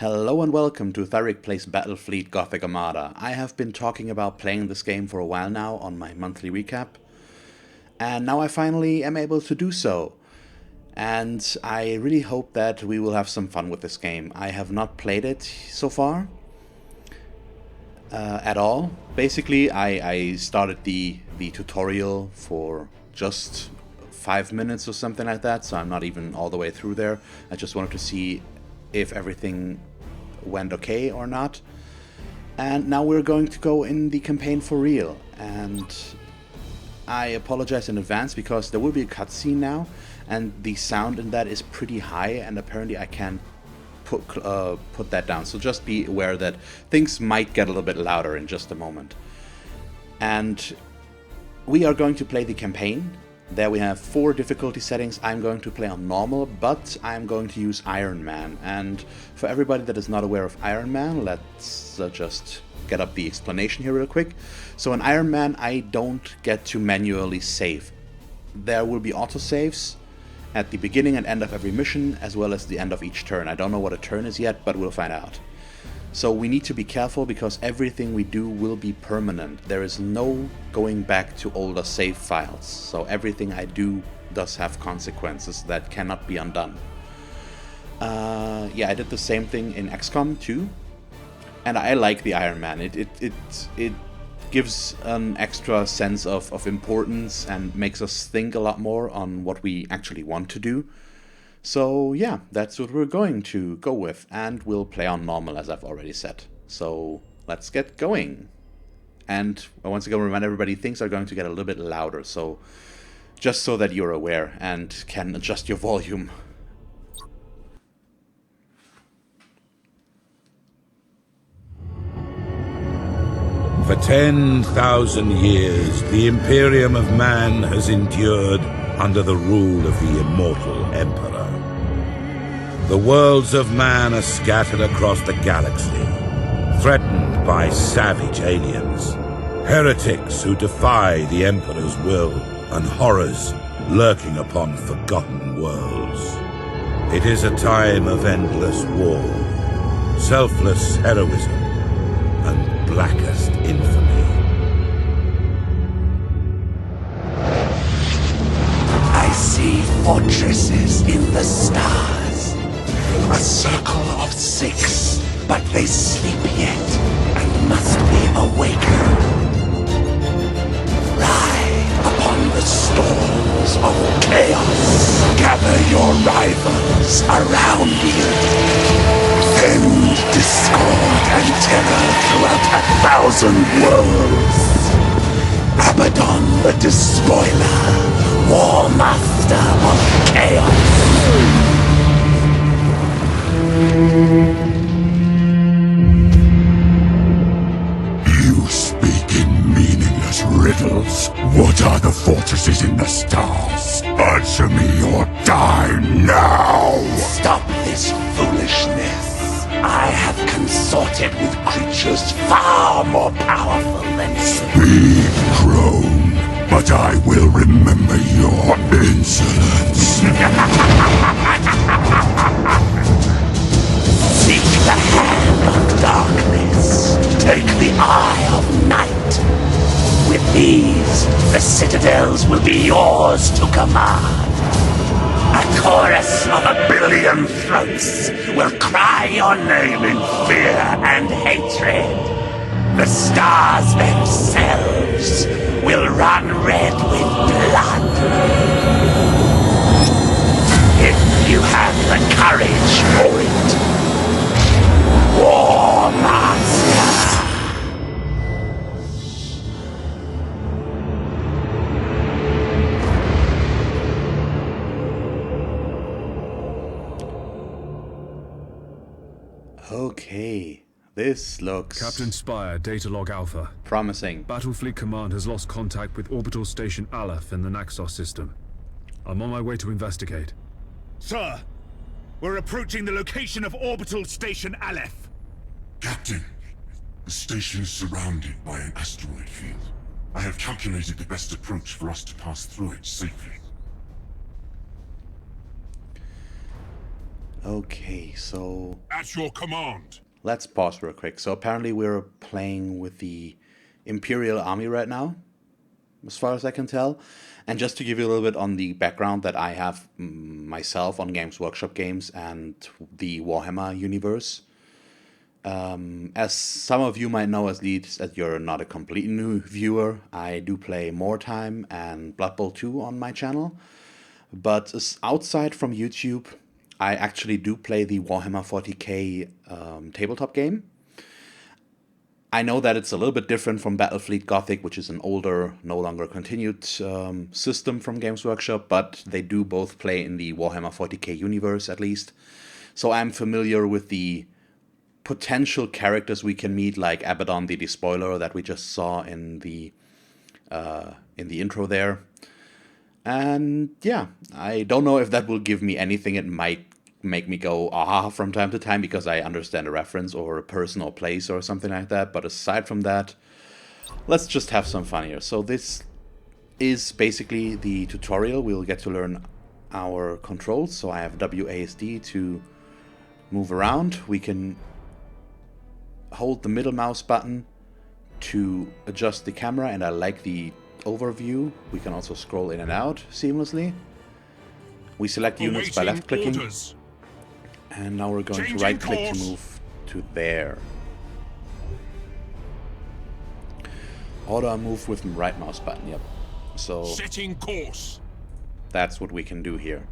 Hello and welcome to Thalric Plays Battlefleet Gothic Armada. I have been talking about playing this game for a while now on my monthly recap, and now I finally am able to do so. And I really hope that we will have some fun with this game. I have not played it so far at all. Basically, I started the tutorial for just 5 minutes or something like that, so I'm not even all the way through there. I just wanted to see if everything went okay or not. And now we're going to go in the campaign for real. And I apologize in advance because there will be a cutscene now, and the sound in that is pretty high, and apparently I can't put that down. So just be aware that things might get a little bit louder in just a moment. And we are going to play the campaign. There we have 4 difficulty settings. I'm going to play on normal, but I'm going to use Iron Man. And for everybody that is not aware of Iron Man, let's just get up the explanation here real quick. So in Iron Man, I don't get to manually save. There will be autosaves at the beginning and end of every mission, as well as the end of each turn. I don't know what a turn is yet, but we'll find out. So we need to be careful because everything we do will be permanent. There is no going back to older save files. So everything I do does have consequences that cannot be undone. Yeah, I did the same thing in XCOM 2. And I like the Iron Man. It gives an extra sense of importance and makes us think a lot more on what we actually want to do. So yeah, that's what we're going to go with, and we'll play on normal as I've already said. So let's get going. And once again, remind everybody, things are going to get a little bit louder, so just so that you're aware and can adjust your volume. For 10,000 years, the Imperium of Man has endured under the rule of the immortal Emperor. The worlds of man are scattered across the galaxy, threatened by savage aliens, heretics who defy the Emperor's will, and horrors lurking upon forgotten worlds. It is a time of endless war, selfless heroism, and blackest infamy. I see fortresses in the stars. A circle of 6, but they sleep yet and must be awakened. Ride upon the storms of chaos. Gather your rivals around you. Send discord and terror throughout 1,000 worlds. Abaddon the Despoiler, War Master of Chaos. You speak in meaningless riddles. What are the fortresses in the stars? Answer me or die now! Stop this foolishness. I have consorted with creatures far more powerful than you. Speak, crone, but I will remember your insolence. Seek the hand of darkness. Take the eye of night. With these, the citadels will be yours to command. A chorus of 1 billion throats will cry your name in fear and hatred. The stars themselves will run red with blood. If you have the courage for it. War Master! Okay, this looks Captain Spire, Data Log Alpha. promising. Battlefleet Command has lost contact with Orbital Station Aleph in the Naxos system. I'm on my way to investigate. Sir, we're approaching the location of Orbital Station Aleph. Captain, the station is surrounded by an asteroid field. I have calculated the best approach for us to pass through it safely. Okay, so At your command. let's pause real quick. So apparently we're playing with the Imperial Army right now, as far as I can tell. And just to give you a little bit on the background that I have myself on Games Workshop games and the Warhammer universe. As some of you might know, at least as you're not a complete new viewer, I do play Wartime and Blood Bowl 2 on my channel. But outside from YouTube, I actually do play the Warhammer 40k tabletop game. I know that it's a little bit different from Battlefleet Gothic, which is an older, no longer continued system from Games Workshop, but they do both play in the Warhammer 40k universe at least. So I'm familiar with the potential characters we can meet, like Abaddon the Despoiler that we just saw in the intro there. And yeah, I don't know if that will give me anything. It might make me go aha from time to time because I understand a reference or a person or place or something like that. But aside from that, let's just have some fun here. So this is basically the tutorial. We'll get to learn our controls. So I have WASD to move around. We can hold the middle mouse button to adjust the camera, and I like the overview. We can also scroll in and out seamlessly. We select units by left clicking. Orders. And now we're going Changing to right click to course. move to there. Auto move with right mouse button, yep. So Setting course. that's what we can do here.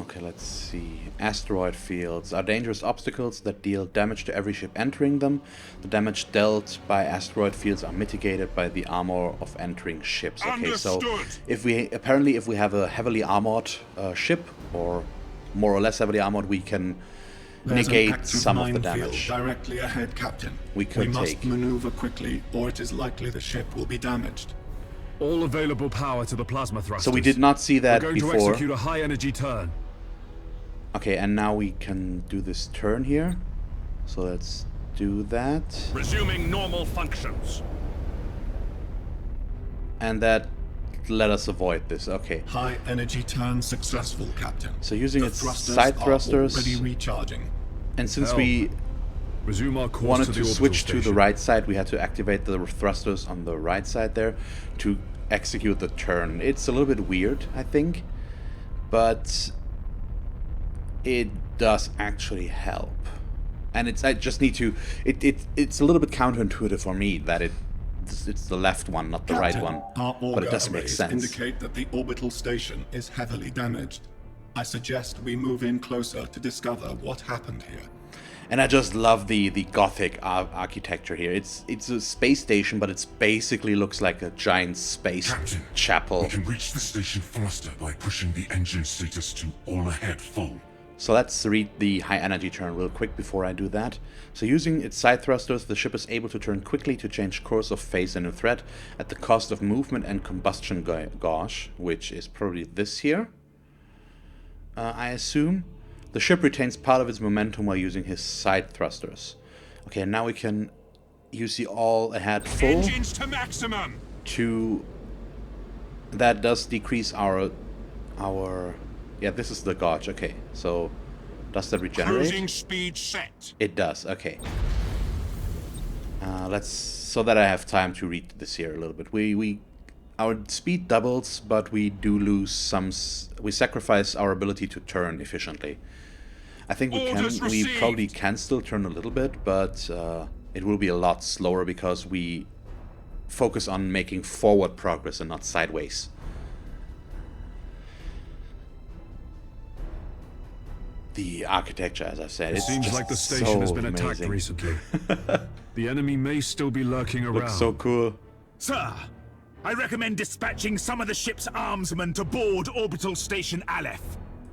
Okay, let's see. Asteroid fields are dangerous obstacles that deal damage to every ship entering them. The damage dealt by asteroid fields are mitigated by the armor of entering ships. Okay, so Understood. if we have a heavily armored ship, or more or less heavily armored, we can There's an negate active some of the minefield damage. directly ahead, Captain. We could must take. maneuver quickly, or it is likely the ship will be damaged. All available power to the plasma thrusters. So we did not see that We're going to before. execute a high-energy turn. Okay, and now we can do this turn here. So let's do that. Resuming normal functions. And that let us avoid this. Okay. High energy turn successful, Captain. So using The its thrusters side are thrusters, already recharging. and since Hell. we Resume our course wanted to the to orbital switch to the station. right side, we had to activate the thrusters on the right side there to execute the turn. It's a little bit weird, I think, but it does actually help. And I just need to. It's a little bit counterintuitive for me that it's the left one, not the right Captain, one. our But auger it does make arrays sense. indicate that the orbital station is heavily damaged. I suggest we move in closer to discover what happened here. And I just love the Gothic architecture here. It's a space station, but it basically looks like a giant space Captain, chapel. we can reach the station faster by pushing the engine status to all ahead full. So let's read the high energy turn real quick before I do that. So using its side thrusters, the ship is able to turn quickly to change course of face and a threat at the cost of movement and combustion gauge, which is probably this here, I assume. The ship retains part of its momentum while using his side thrusters. Okay, now we can use the all ahead full Engines to maximum. to... That does decrease our... Yeah, this is the gauge. Okay, so does that regenerate? Cruising speed set. It does. Okay. Let's so that I have time to read this here a little bit. Our speed doubles, but we do lose some. We sacrifice our ability to turn efficiently. I think we Orders can. We received. probably can still turn a little bit, but it will be a lot slower because we focus on making forward progress and not sideways. The architecture, as I said, It it's seems just like the station so has been attacked amazing. recently. The enemy may still be lurking around. Looks so cool. Sir, I recommend dispatching some of the ship's armsmen to board Orbital Station Aleph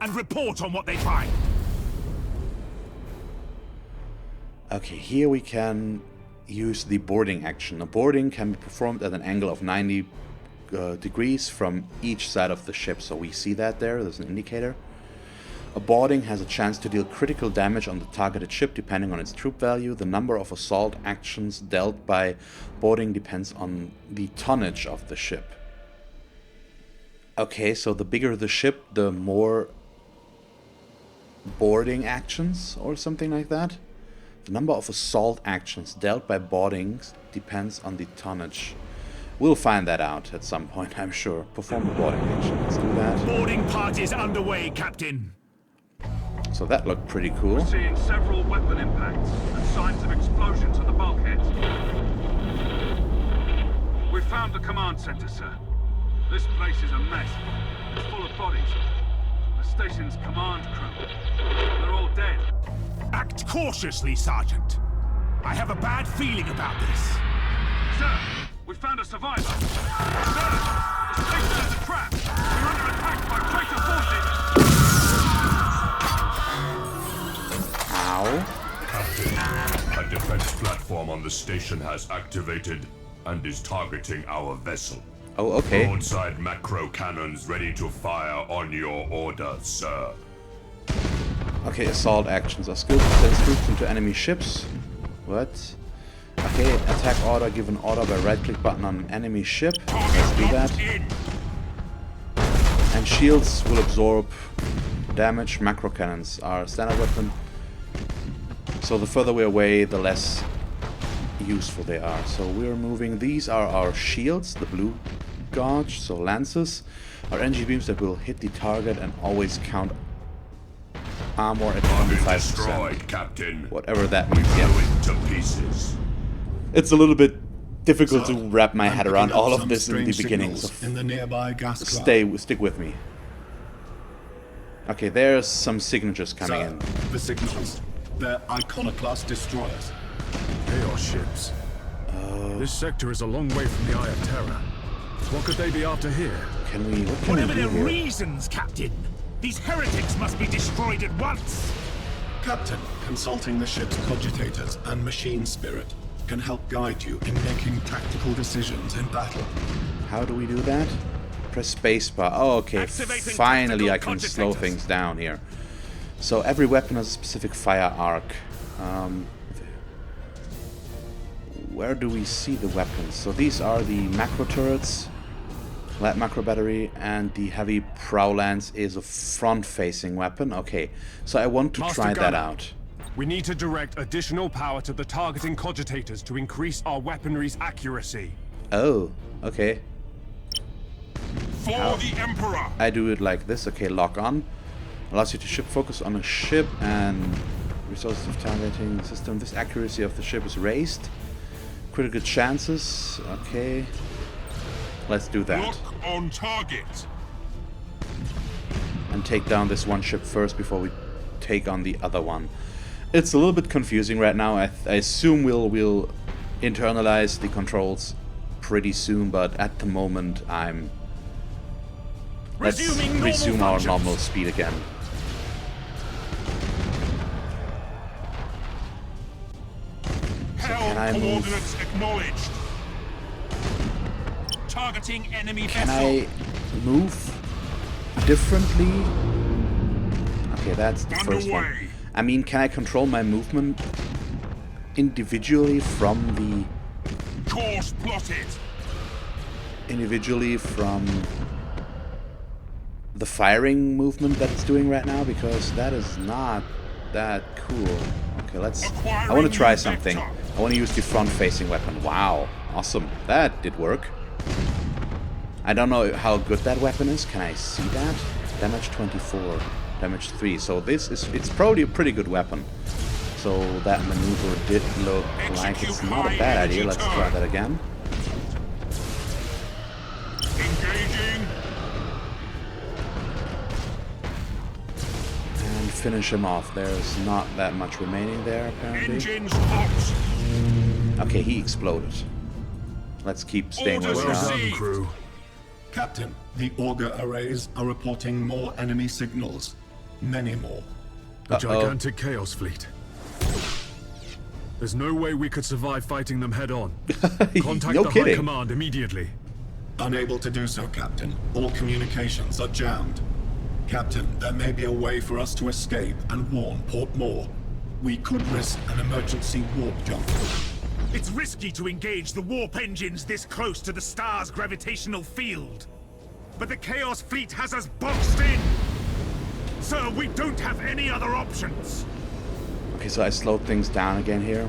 and report on what they find. Okay, here we can use the boarding action. The boarding can be performed at an angle of 90 degrees from each side of the ship. So we see that there. There's an indicator. A boarding has a chance to deal critical damage on the targeted ship depending on its troop value. The number of assault actions dealt by boarding depends on the tonnage of the ship. Okay, so the bigger the ship, the more boarding actions or something like that. The number of assault actions dealt by boardings depends on the tonnage. We'll find that out at some point, I'm sure. Perform a boarding action. Let's do that. Boarding parties underway, Captain. So that looked pretty cool. We're seeing several weapon impacts and signs of explosions at the bulkheads. We've found the command center, sir. This place is a mess. It's full of bodies. The station's command crew. They're all dead. Act cautiously, Sergeant. I have a bad feeling about this. Sir, we found a survivor. Sir, the station is a trap. We're under attack by traitor forces. Ow. Captain, a defense platform on the station has activated and is targeting our vessel. Oh, okay. Broadside macro cannons ready to fire on your order, sir. Okay, assault actions are skilled to send troops into enemy ships. What? Okay, attack order given order by right-click button on an enemy ship. Let's do that. And shields will absorb damage. Macro cannons are standard weapon. So the further we're away, the less useful they are. So we're moving. These are our shields, the blue gauge, so lances. Our energy beams that will hit the target and always count armor at 25%. Captain. Whatever that means. Yeah. To pieces. It's a little bit difficult to wrap my head around all of this in the beginning. So in the nearby gas stick with me. Okay, there's some signatures coming in. The signals. They're iconoclast destroyers. Chaos ships. This sector is a long way from the Eye of Terror. What could they be after here? What can we Whatever do the here? reasons, Captain, these heretics must be destroyed at once. Captain, consulting the ship's cogitators and machine spirit can help guide you in making tactical decisions in battle. How do we do that? Press spacebar. Oh, okay. Activating Finally, I tactical can slow cogitators. things down here. So every weapon has a specific fire arc. Where do we see the weapons? So these are the macro turrets, light macro battery, and the heavy prow lance is a front-facing weapon. Okay, so I want to Master try that Gunner, out. We need to direct additional power to the targeting cogitators to increase our weaponry's accuracy. Oh, okay. For the Emperor! I do it like this. Okay, lock on. Allows you to ship focus on a ship and resources of targeting system. This accuracy of the ship is raised. Critical chances. Okay. Let's do that. Lock on target. And take down this one ship first before we take on the other one. It's a little bit confusing right now. I assume we'll internalize the controls pretty soon, but at the moment let's resume our normal speed again. Hell can I move? coordinates acknowledged. Targeting enemy Can vessel. I move differently? Okay, that's the first one. Underway. I mean, can I control my movement individually from Course plotted. the firing movement that it's doing right now? Because that is not that cool. Okay, I want to try something. I want to use the front-facing weapon. Wow, awesome. That did work. I don't know how good that weapon is. Can I see that? Damage 24, damage 3. So it's probably a pretty good weapon. So that maneuver did look like it's not a bad idea. Let's try that again. Engaging. And finish him off. There's not that much remaining there, apparently. Engines hot. Okay, he exploded. Let's keep staying where we Orders are. received. Crew. Captain, the auger arrays are reporting more enemy signals. Many more. A gigantic chaos fleet. There's no way we could survive fighting them head-on. Contact No the High kidding. Command immediately. Unable to do so, Captain. All communications are jammed. Captain, there may be a way for us to escape and warn Port Moore. We could risk an emergency warp jump. It's risky to engage the warp engines this close to the star's gravitational field. But the Chaos Fleet has us boxed in! Sir, we don't have any other options! Okay, so I slowed things down again here.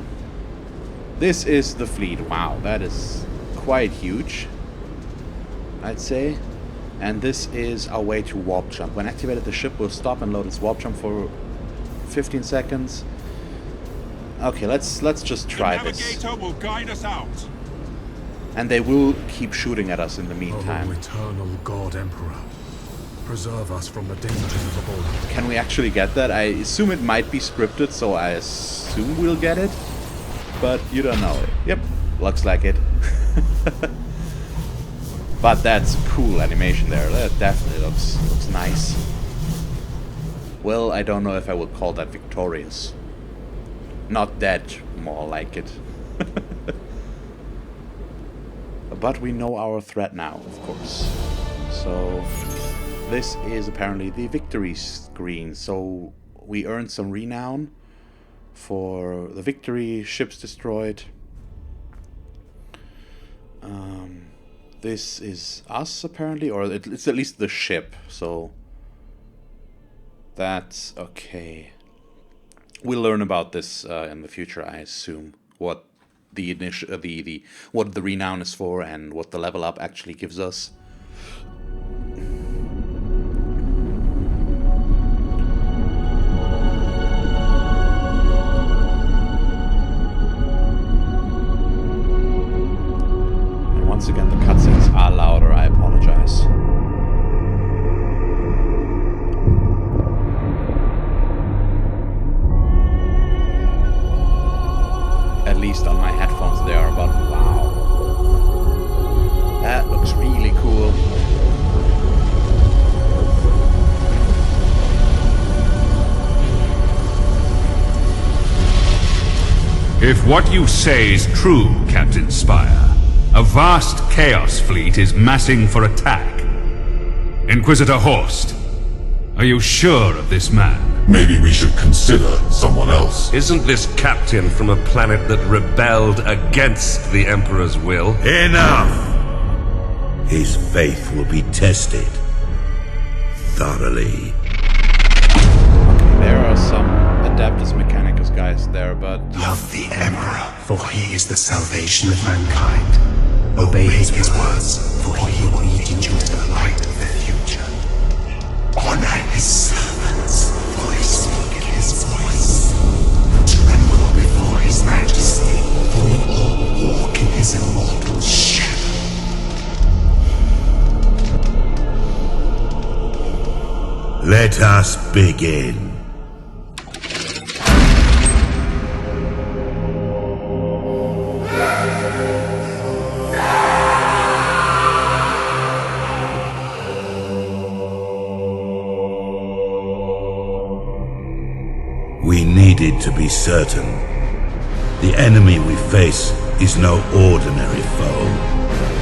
This is the fleet. Wow, that is quite huge, I'd say. And this is our way to warp jump. When activated, the ship will stop and load its warp jump for 15 seconds. Okay, let's just try this. The navigator will guide us out. And they will keep shooting at us in the meantime. Oh, eternal God Emperor, preserve us from the dangers of the ball. Can we actually get that? I assume it might be scripted, so I assume we'll get it. But you don't know it. Yep, looks like it. But that's cool animation there. That definitely looks nice. Well, I don't know if I would call that victorious. Not dead, more like it. But we know our threat now, of course. So this is apparently the victory screen. So we earned some renown for the victory, ships destroyed. This is us, apparently, or it's at least the ship, so that's okay. We'll learn about this in the future, I assume, what the initial, what the renown is for, and what the level up actually gives us. Once again, the cutscenes are louder, I apologize. At least on my headphones they are, but wow. That looks really cool. If what you say is true, Captain Spire, a vast Chaos Fleet is massing for attack. Inquisitor Horst, are you sure of this man? Maybe we should consider someone else. Isn't this captain from a planet that rebelled against the Emperor's will? Enough! His faith will be tested thoroughly. Okay, there are some Adeptus Mechanicus guys there, but... Love the Emperor, for he is the salvation of mankind. Obey his words, for he will lead you into the light of the future. Honor his servants, for they speak his voice. Tremble before his majesty, for we all walk in his immortal shadow. Let us begin. We needed to be certain. The enemy we face is no ordinary foe.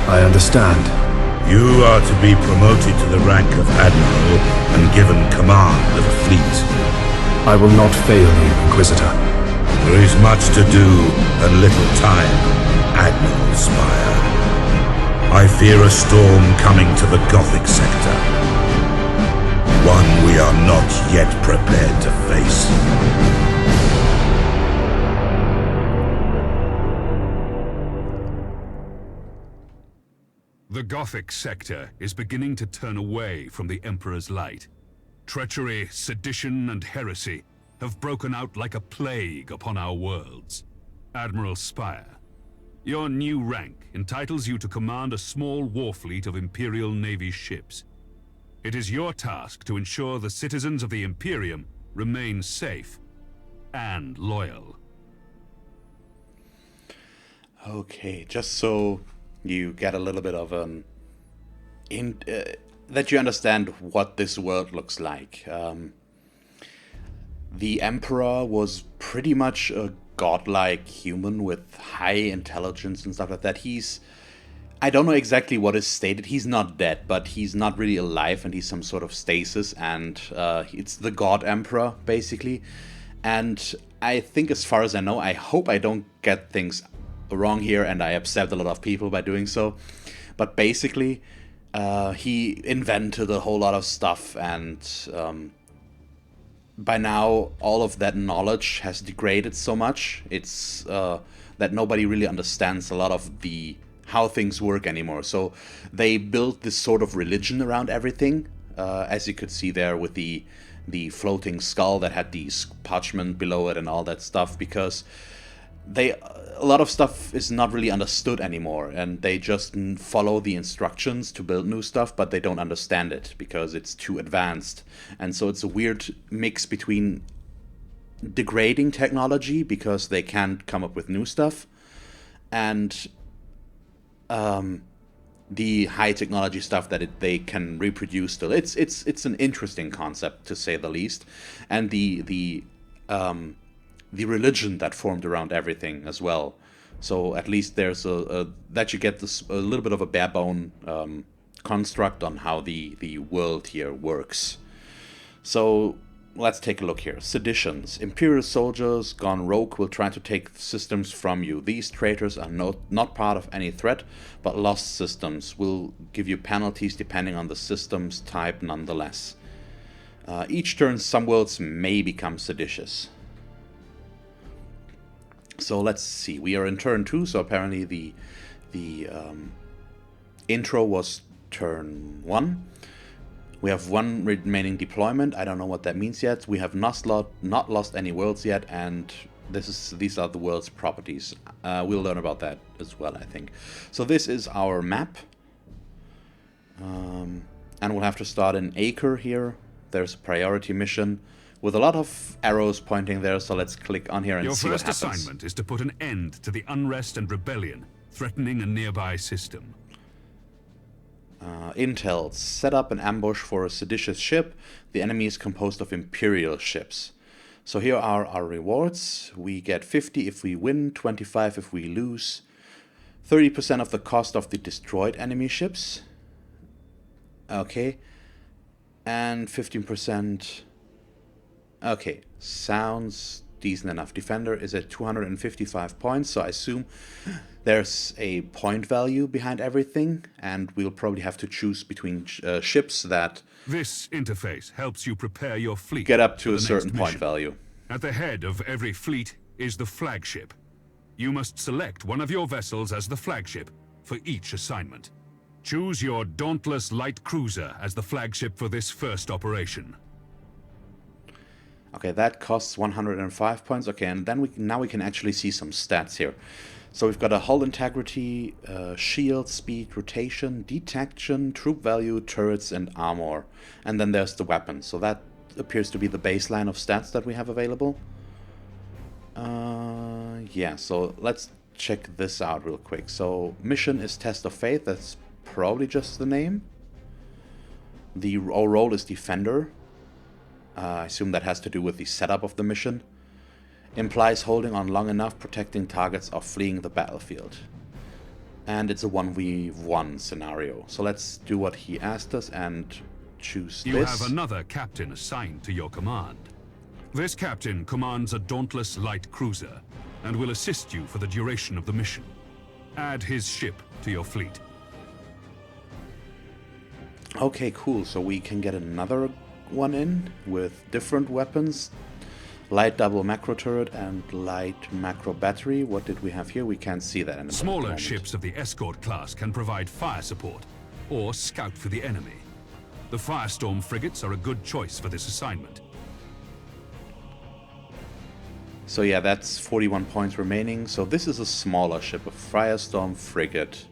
I understand. You are to be promoted to the rank of Admiral and given command of a fleet. I will not fail you, Inquisitor. There is much to do and little time, Admiral Spire. I fear a storm coming to the Gothic sector. One we are not yet prepared to face. The Gothic sector is beginning to turn away from the Emperor's light. Treachery, sedition, and heresy have broken out like a plague upon our worlds. Admiral Spire, your new rank entitles you to command a small war fleet of Imperial Navy ships. It is your task to ensure the citizens of the Imperium remain safe and loyal. Okay, just so you get a little bit of that you understand what this world looks like. The Emperor was pretty much a godlike human with high intelligence and stuff like that. He's I don't know exactly what is stated. He's not dead, but he's not really alive, and he's some sort of stasis, and it's the God Emperor, basically. And I think, as far as I know, I hope I don't get things wrong here, and I upset a lot of people by doing so. But basically, he invented a whole lot of stuff, and by now, all of that knowledge has degraded so much. It's that nobody really understands a lot of the how things work anymore. So they built this sort of religion around everything, as you could see there with the floating skull that had the parchment below it and all that stuff, because a lot of stuff is not really understood anymore, and they just follow the instructions to build new stuff, but they don't understand it because it's too advanced. And so it's a weird mix between degrading technology because they can't come up with new stuff, and the high technology stuff that they can reproduce still. It's an interesting concept, to say the least, and the religion that formed around everything as well. So at least there's that you get this a little bit of a bare bone construct on how the world here works. So let's take a look here. Seditions. Imperial soldiers gone rogue will try to take systems from you. These traitors are not part of any threat, but lost systems will give you penalties depending on the system's type nonetheless. Each turn, some worlds may become seditious. So let's see. We are in turn 2, so apparently the intro was turn 1. We have 1 remaining deployment. I don't know what that means yet. We have not lost any worlds yet, and these are the world's properties. We'll learn about that as well, I think. So this is our map. And we'll have to start in Acre here. There's a priority mission with a lot of arrows pointing there, so let's click on here and see what happens. Your first assignment is to put an end to the unrest and rebellion threatening a nearby system. Intel. Set up an ambush for a seditious ship. The enemy is composed of Imperial ships. So here are our rewards. We get 50 if we win, 25 if we lose, 30% of the cost of the destroyed enemy ships. Okay. And 15%. Okay, sounds decent enough. Defender is at 255 points, so I assume there's a point value behind everything, and we'll probably have to choose between ships that... This interface helps you prepare your fleet. Get up to a certain point value. At the head of every fleet is the flagship. You must select one of your vessels as the flagship for each assignment. Choose your Dauntless Light Cruiser as the flagship for this first operation. Okay, that costs 105 points. Okay, and then now we can actually see some stats here. So we've got a hull integrity, shield, speed, rotation, detection, troop value, turrets, and armor. And then there's the weapon. So that appears to be the baseline of stats that we have available. Yeah, so let's check this out real quick. So mission is Test of Faith. That's probably just the name. Our role is Defender. I assume that has to do with the setup of the mission. Implies holding on long enough, protecting targets, or fleeing the battlefield. And it's a 1v1 scenario. So let's do what he asked us and choose this. You have another captain assigned to your command. This captain commands a Dauntless Light Cruiser and will assist you for the duration of the mission. Add his ship to your fleet. Okay, cool. So we can get another one in with different weapons. Light double macro turret and light macro battery. What did we have here? We can't see that in the Smaller moment. ships of the escort class can provide fire support or scout for the enemy. The Firestorm frigates are a good choice for this assignment. So yeah, that's 41 points remaining. So this is a smaller ship, a Firestorm frigate.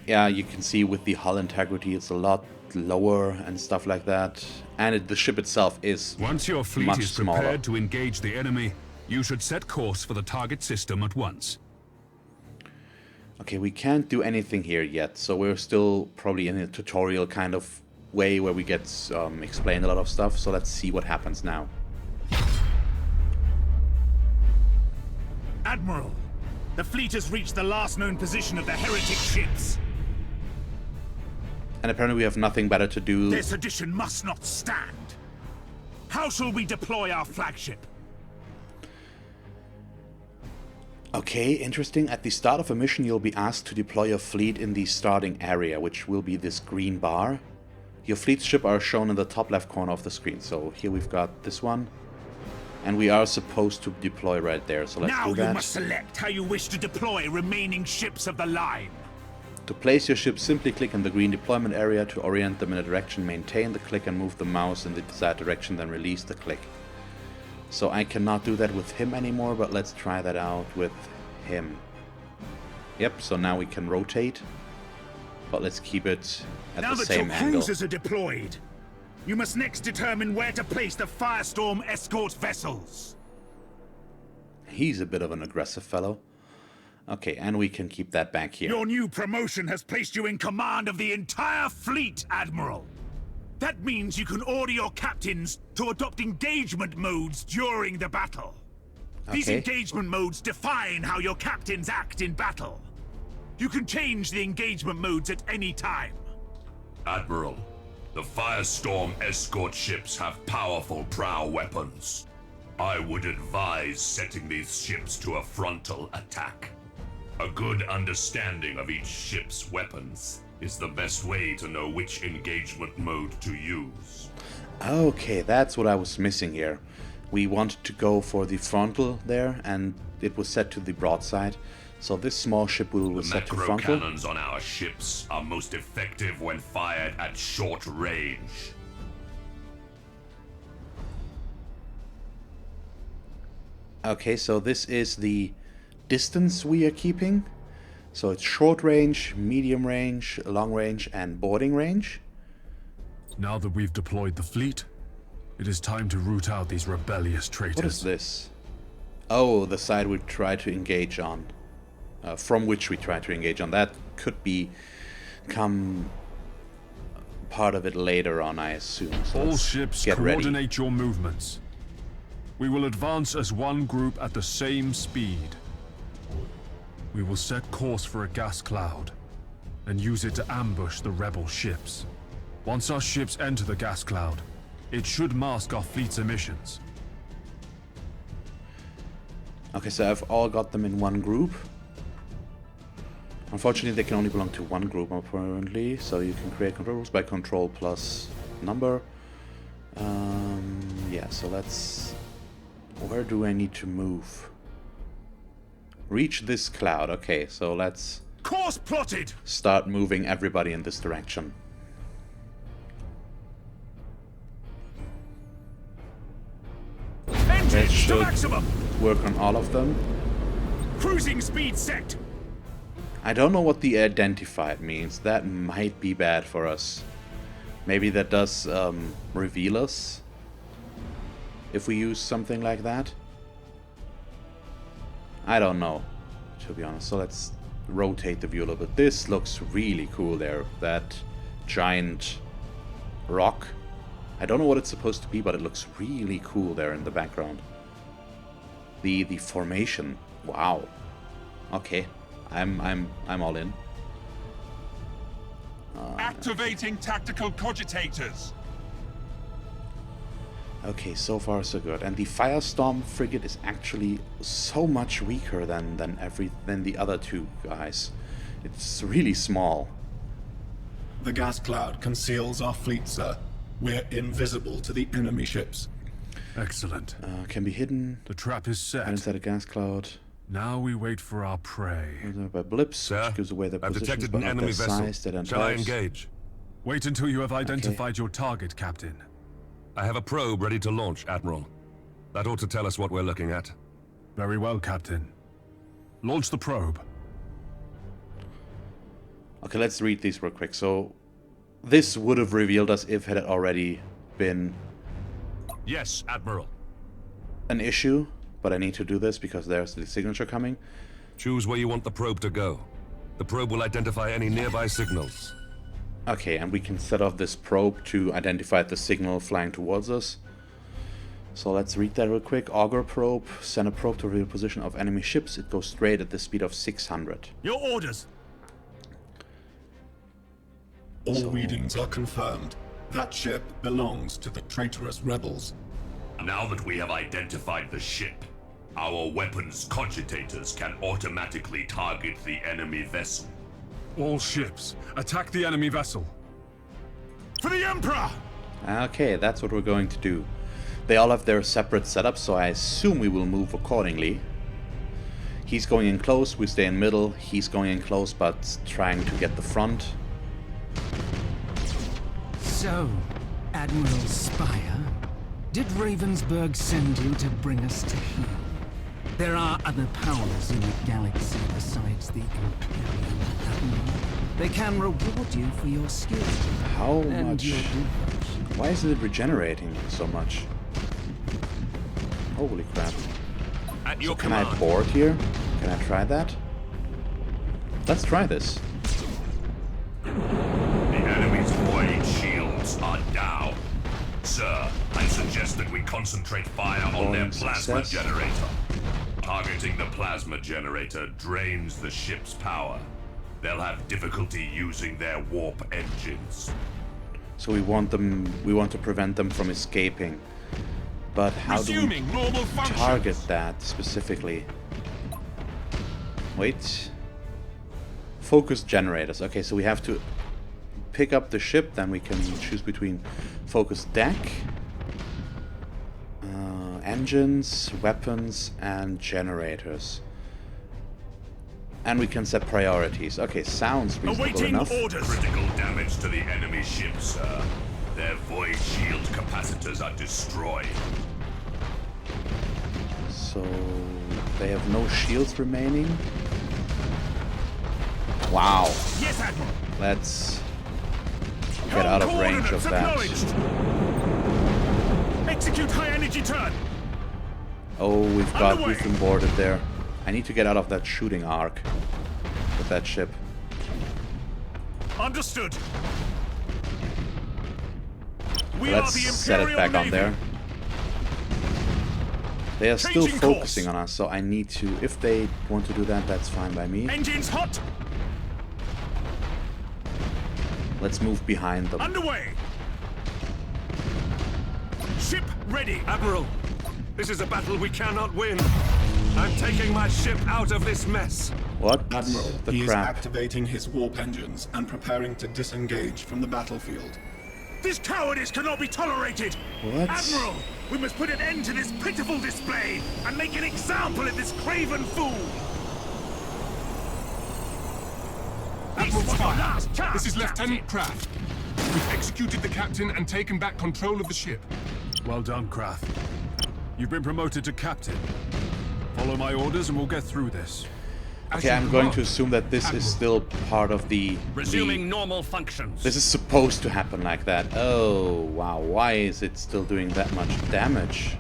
Yeah, you can see with the hull integrity it's a lot lower and stuff like that. And the ship itself is Once your fleet much is smaller. prepared to engage the enemy, you should set course for the target system at once. Okay, we can't do anything here yet, so we're still probably in a tutorial kind of way where we get explained a lot of stuff. So let's see what happens now. Admiral, The fleet has reached the last known position of the heretic ships. And apparently we have nothing better to do. Their sedition must not stand. How shall we deploy our flagship? Okay, interesting. At the start of a mission, you'll be asked to deploy your fleet in the starting area, which will be this green bar. Your fleet's ship are shown in the top left corner of the screen. So here we've got this one. And we are supposed to deploy right there, so let's do that. Now you must select how you wish to deploy remaining ships of the line. To place your ship, simply click on the green deployment area. To orient them in a direction, maintain the click and move the mouse in the desired direction, then release the click. So I cannot do that with him anymore, but let's try that out with him. Yep, so now we can rotate, but let's keep it at the same angle. Now that your cruisers are deployed, you must next determine where to place the Firestorm escort vessels. He's a bit of an aggressive fellow. Okay, and we can keep that back here. Your new promotion has placed you in command of the entire fleet, Admiral. That means you can order your captains to adopt engagement modes during the battle. These engagement modes define how your captains act in battle. You can change the engagement modes at any time. Admiral, the Firestorm escort ships have powerful prow weapons. I would advise setting these ships to a frontal attack. A good understanding of each ship's weapons is the best way to know which engagement mode to use. Okay, that's what I was missing here. We wanted to go for the frontal there, and it was set to the broadside. So this small ship will set to frontal. The macro cannons on our ships are most effective when fired at short range. Okay, so this is the distance we are keeping. So it's short range, medium range, long range, and boarding range. Now that we've deployed the fleet, it is time to root out these rebellious traitors. What is this? Oh, the side we try to engage on. From which we try to engage on. That could become part of it later on, I assume. So all ships coordinate your movements. We will advance as one group at the same speed. We will set course for a gas cloud and use it to ambush the rebel ships. Once our ships enter the gas cloud, it should mask our fleet's emissions. Okay, so I've all got them in one group. Unfortunately, they can only belong to one group, apparently. So you can create control groups by control plus number. Yeah, so let's... Where do I need to move? Reach this cloud. Okay, so let's... Course plotted! Start moving everybody in this direction. Engine to maximum! Work on all of them. Cruising speed set! I don't know what the identified means. That might be bad for us. Maybe that does reveal us if we use something like that. I don't know, to be honest. So let's rotate the view a little bit. This looks really cool there. That giant rock. I don't know what it's supposed to be, but it looks really cool there in the background. The formation. Wow. Okay. I'm all in. Activating tactical cogitators. Okay, so far so good. And the Firestorm frigate is actually so much weaker than the other two guys. It's really small. The gas cloud conceals our fleet, sir. We're invisible to the enemy ships. Excellent. Can be hidden. The trap is set. Inside a gas cloud. Now we wait for our prey. By blips, sir, which gives away the I've positions, detected but an not enemy their vessel. size, their Shall I types. engage? Wait until you have identified your target, Captain. I have a probe ready to launch, Admiral. That ought to tell us what we're looking at. Very well, Captain. Launch the probe. Okay, let's read these real quick. So, this would have revealed us if it had already been... Yes, Admiral. ...an issue, but I need to do this because there's the signature coming. Choose where you want the probe to go. The probe will identify any nearby signals. Okay, and we can set off this probe to identify the signal flying towards us. So let's read that real quick. Auger probe. Send a probe to reveal position of enemy ships. It goes straight at the speed of 600. Your orders. All readings are confirmed. That ship belongs to the traitorous rebels. Now that we have identified the ship, our weapons cogitators can automatically target the enemy vessel. All ships, attack the enemy vessel. For the Emperor! Okay, that's what we're going to do. They all have their separate setups, so I assume we will move accordingly. He's going in close, we stay in middle. He's going in close, but trying to get the front. So, Admiral Spire, did Ravensburg send you to bring us to heel? There are other powers in the galaxy besides the Imperium, Admiral. They can reward you for your skill. How and much? your devotion. Why is it regenerating so much? Holy crap. At your Can I board here? Can I try that? Let's try this. The enemy's void shields are down. Sir, I suggest that we concentrate fire on their plasma generator. Targeting the plasma generator drains the ship's power. They'll have difficulty using their warp engines. So we want to prevent them from escaping. But how do we target that specifically? Wait. Focus generators. Okay, so we have to pick up the ship, then we can choose between focus deck, engines, weapons, and generators. And we can set priorities. Okay, sounds reasonable enough. Orders. Critical damage to the enemy ship, sir. Their void shield capacitors are destroyed. So they have no shields remaining. Wow. Yes, Admiral. Let's get out of range of that. Execute high energy turn. Oh, we've been boarded there. I need to get out of that shooting arc with that ship. Understood. Let's set it back on there. They are still focusing on us, so I need to... If they want to do that, that's fine by me. Engines hot. Let's move behind them. Underway. Ship ready. Admiral, this is a battle we cannot win. I'm taking my ship out of this mess. What? Admiral, The he crap. is activating his warp engines and preparing to disengage from the battlefield. This cowardice cannot be tolerated! What? Admiral, we must put an end to this pitiful display and make an example of this craven fool! Admiral Spire, this is Lieutenant Kraft. We've executed the captain and taken back control of the ship. Well done, Kraft. You've been promoted to captain. Follow my orders and we'll get through this. Okay, I'm going to assume that this is still part of the... Resuming normal functions. This is supposed to happen like that. Oh, wow. Why is it still doing that much damage?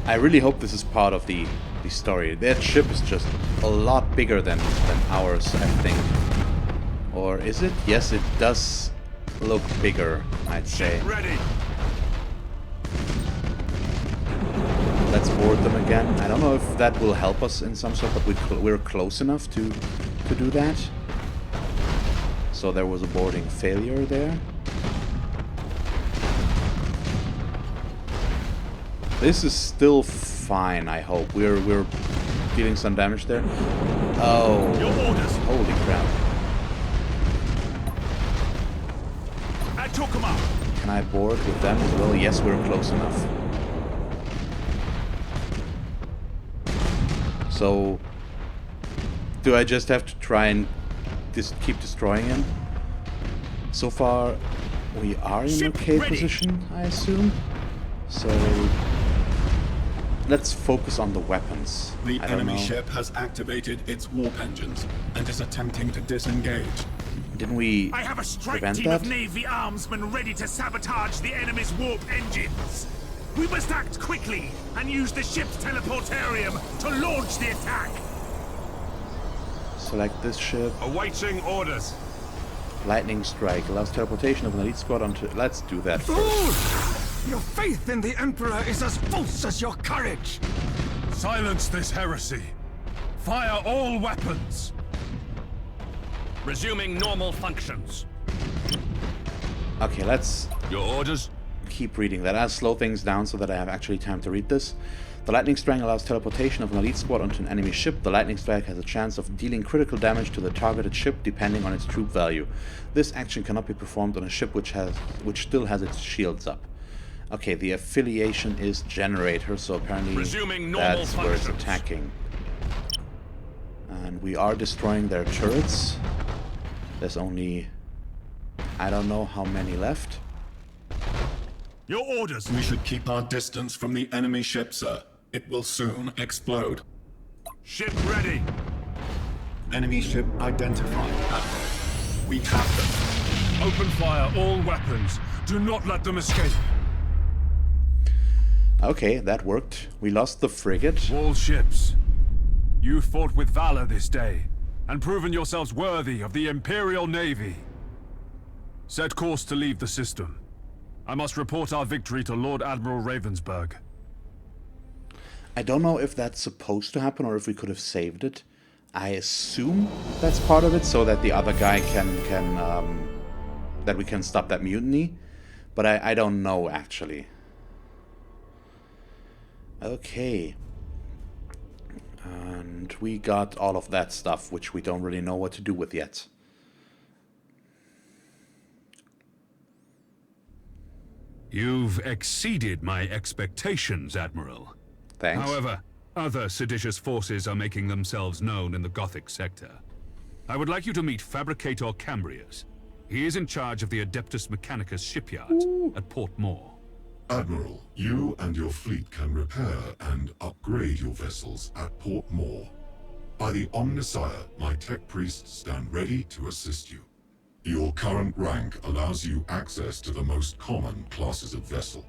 I really hope this is part of the story. That ship is just a lot bigger than ours, I think. Or is it? Yes, it does look bigger, I'd say. Ready. Let's board them again. I don't know if that will help us in some sort, but we're close enough to do that. So there was a boarding failure there. This is still fine, I hope. We're dealing some damage there. Oh, holy crap! At your command. Can I board with them as well? Yes, we're close enough. So, do I just have to try and just keep destroying him? So far, we are in okay position, I assume. So, let's focus on the weapons. The enemy ship has activated its warp engines and is attempting to disengage. Didn't we I have a strike prevent team that? of Navy armsmen ready to sabotage the enemy's warp engines. We must act quickly and use the ship's teleportarium to launch the attack. Select this ship. Awaiting orders. Lightning strike allows teleportation of an elite squad onto... Let's do that first. Your faith in the Emperor is as false as your courage! Silence this heresy! Fire all weapons! Resuming normal functions. Okay, let's... Your orders? Keep reading that. I'll slow things down so that I have actually time to read this. The Lightning Strike allows teleportation of an elite squad onto an enemy ship. The Lightning Strike has a chance of dealing critical damage to the targeted ship depending on its troop value. This action cannot be performed on a ship which still has its shields up. Okay, the affiliation is generator, so apparently that's where it's attacking. And we are destroying their turrets. There's only... I don't know how many left. Your orders! We should keep our distance from the enemy ship, sir. It will soon explode. Ship ready! Enemy ship identified, Admiral. We have them. Open fire all weapons. Do not let them escape. Okay, that worked. We lost the frigate. All ships. You fought with valor this day, and proven yourselves worthy of the Imperial Navy. Set course to leave the system. I must report our victory to Lord Admiral Ravensburg. I don't know if that's supposed to happen or if we could have saved it. I assume that's part of it, so that the other guy that we can stop that mutiny. But I don't know, actually. Okay. And we got all of that stuff, which we don't really know what to do with yet. You've exceeded my expectations, Admiral. Thanks. However, other seditious forces are making themselves known in the Gothic sector. I would like you to meet Fabricator Cambrius. He is in charge of the Adeptus Mechanicus shipyards at Port Moore. Admiral, you and your fleet can repair and upgrade your vessels at Port Moore. By the Omnissiah, my tech priests stand ready to assist you. Your current rank allows you access to the most common classes of vessel.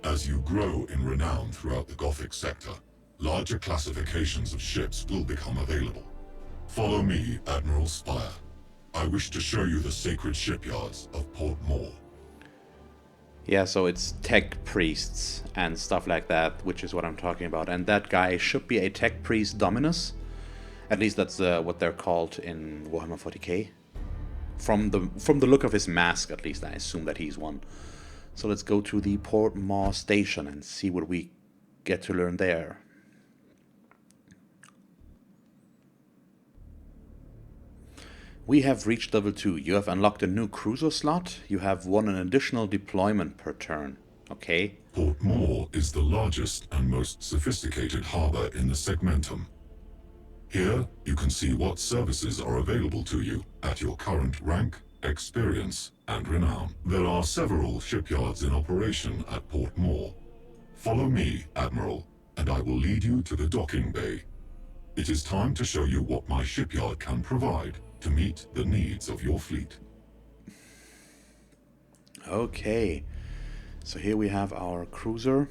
As you grow in renown throughout the Gothic sector, larger classifications of ships will become available. Follow me, Admiral Spire. I wish to show you the sacred shipyards of Port Moore. Yeah, so it's tech priests and stuff like that, which is what I'm talking about. And that guy should be a tech priest Dominus. At least that's what they're called in Warhammer 40k. From the look of his mask, at least, I assume that he's one. So let's go to the Port Moore station and see what we get to learn there. We have reached level 2. You have unlocked a new cruiser slot. You have won an additional deployment per turn. Okay. Port Moore is the largest and most sophisticated harbor in the Segmentum. Here, you can see what services are available to you at your current rank, experience, and renown. There are several shipyards in operation at Port Moore. Follow me, Admiral, and I will lead you to the docking bay. It is time to show you what my shipyard can provide to meet the needs of your fleet. Okay, so here we have our cruiser.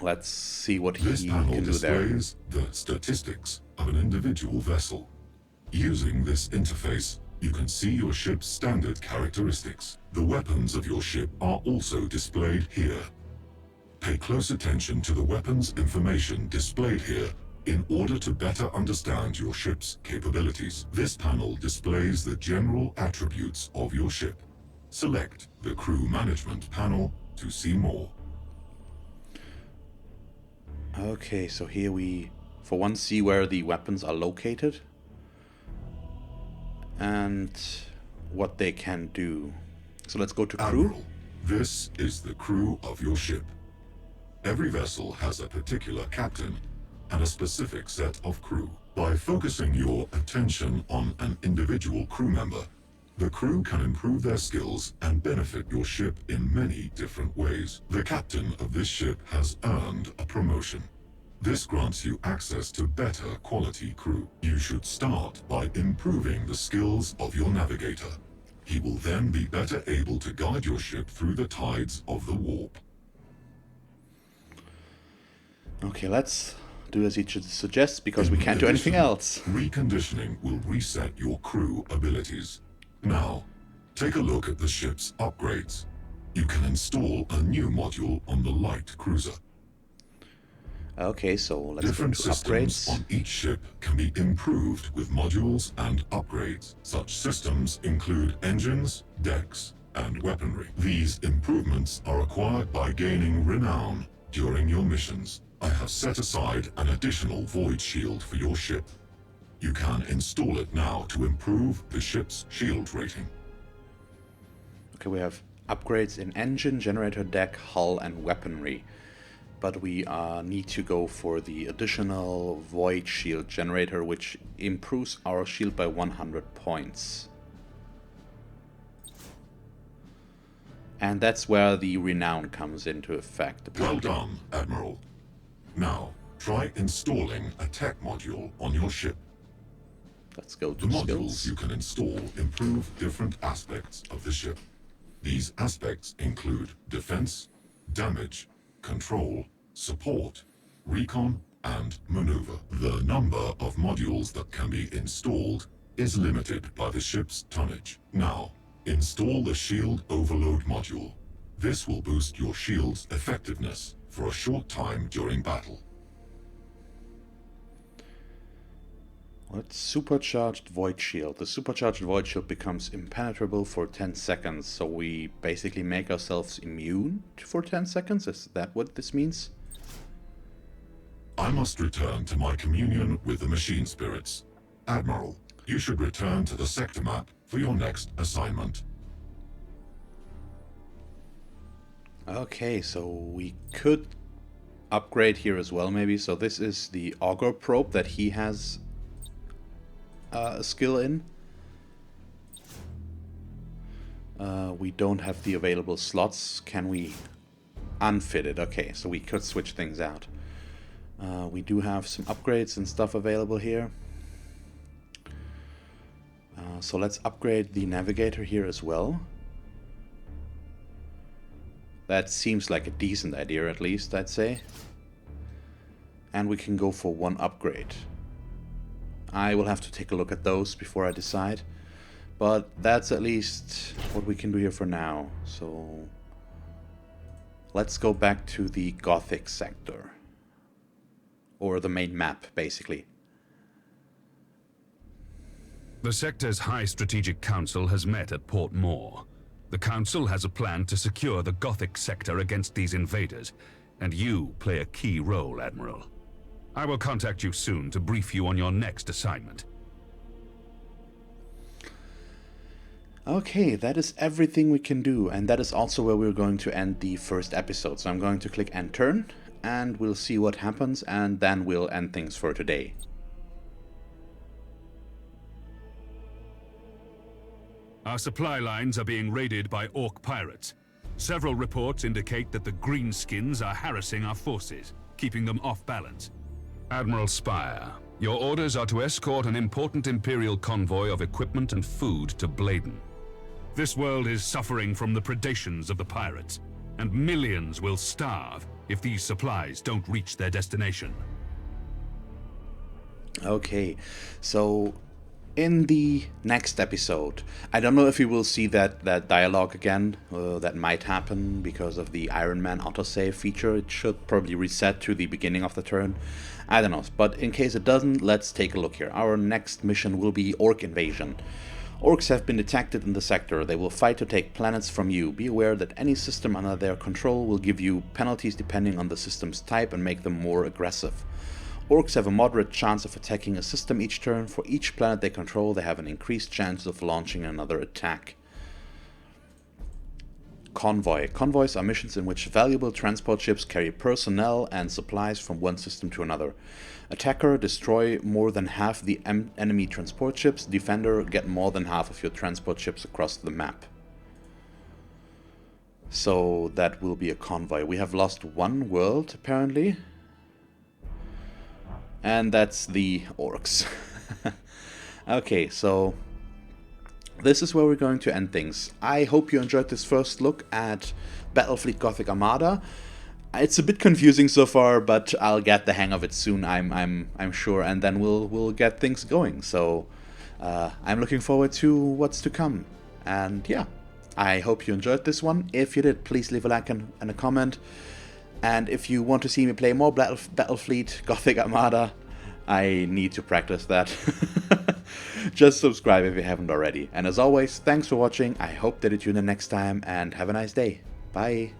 Let's see what he can do there. This panel displays the statistics of an individual vessel. Using this interface, you can see your ship's standard characteristics. The weapons of your ship are also displayed here. Pay close attention to the weapons information displayed here in order to better understand your ship's capabilities. This panel displays the general attributes of your ship. Select the Crew Management panel to see more. Okay, so here we, for one, see where the weapons are located and what they can do. So let's go to crew. Admiral, this is the crew of your ship. Every vessel has a particular captain and a specific set of crew. By focusing your attention on an individual crew member, the crew can improve their skills and benefit your ship in many different ways. The captain of this ship has earned a promotion. This grants you access to better quality crew. You should start by improving the skills of your navigator. He will then be better able to guide your ship through the tides of the warp. Okay, let's do as he suggests, because we can't do anything else. Reconditioning will reset your crew abilities. Now, take a look at the ship's upgrades. You can install a new module on the light cruiser. Okay, so let's Different go to systems upgrades. on each ship can be improved with modules and upgrades. Such systems include engines, decks, and weaponry. These improvements are acquired by gaining renown during your missions. I have set aside an additional void shield for your ship. You can install it now to improve the ship's shield rating. Okay, we have upgrades in engine, generator, deck, hull, and weaponry. But we need to go for the additional void shield generator, which improves our shield by 100 points. And that's where the renown comes into effect. Well done, Admiral. Now, try installing a tech module on your ship. Let's go to The skills. modules you can install improve different aspects of the ship. These aspects include defense, damage, control, support, recon, and maneuver. The number of modules that can be installed is limited by the ship's tonnage. Now, install the Shield Overload module. This will boost your shield's effectiveness for a short time during battle. Let's supercharged void shield. The supercharged void shield becomes impenetrable for 10 seconds, so we basically make ourselves immune for 10 seconds? Is that what this means? I must return to my communion with the machine spirits. Admiral, you should return to the sector map for your next assignment. Okay, so we could upgrade here as well, maybe. So this is the auger probe that he has a skill in. We don't have the available slots. Can we unfit it? Okay, so we could switch things out. We do have some upgrades and stuff available here. So let's upgrade the navigator here as well. That seems like a decent idea, at least, I'd say. And we can go for one upgrade. I will have to take a look at those before I decide. But that's at least what we can do here for now. So let's go back to the Gothic sector. Or the main map, basically. The sector's High Strategic Council has met at Port Moore. The Council has a plan to secure the Gothic sector against these invaders, and you play a key role, Admiral. I will contact you soon to brief you on your next assignment. Okay, that is everything we can do, and that is also where we're going to end the first episode. So I'm going to click end turn, and we'll see what happens, and then we'll end things for today. Our supply lines are being raided by Orc pirates. Several reports indicate that the Greenskins are harassing our forces, keeping them off balance. Admiral Spire, your orders are to escort an important Imperial convoy of equipment and food to Bladen. This world is suffering from the predations of the pirates, and millions will starve if these supplies don't reach their destination. Okay, so in the next episode, I don't know if we will see that dialogue again. That might happen because of the Iron Man autosave feature. It should probably reset to the beginning of the turn. I don't know, but in case it doesn't, let's take a look here. Our next mission will be Orc Invasion. Orcs have been detected in the sector. They will fight to take planets from you. Be aware that any system under their control will give you penalties depending on the system's type and make them more aggressive. Orcs have a moderate chance of attacking a system each turn. For each planet they control, they have an increased chance of launching another attack. Convoy. Convoys are missions in which valuable transport ships carry personnel and supplies from one system to another. Attacker, destroy more than half the enemy transport ships. Defender, get more than half of your transport ships across the map. So that will be a convoy. We have lost one world, apparently. And that's the Orcs. Okay, so this is where we're going to end things. I hope you enjoyed this first look at Battlefleet Gothic Armada. It's a bit confusing so far, but I'll get the hang of it soon, I'm sure, and then we'll get things going. So I'm looking forward to what's to come. And yeah, I hope you enjoyed this one. If you did, please leave a like and a comment. And if you want to see me play more Battlefleet Gothic Armada, I need to practice that. Just subscribe if you haven't already. And as always, thanks for watching. I hope that you tune in next time, and have a nice day. Bye.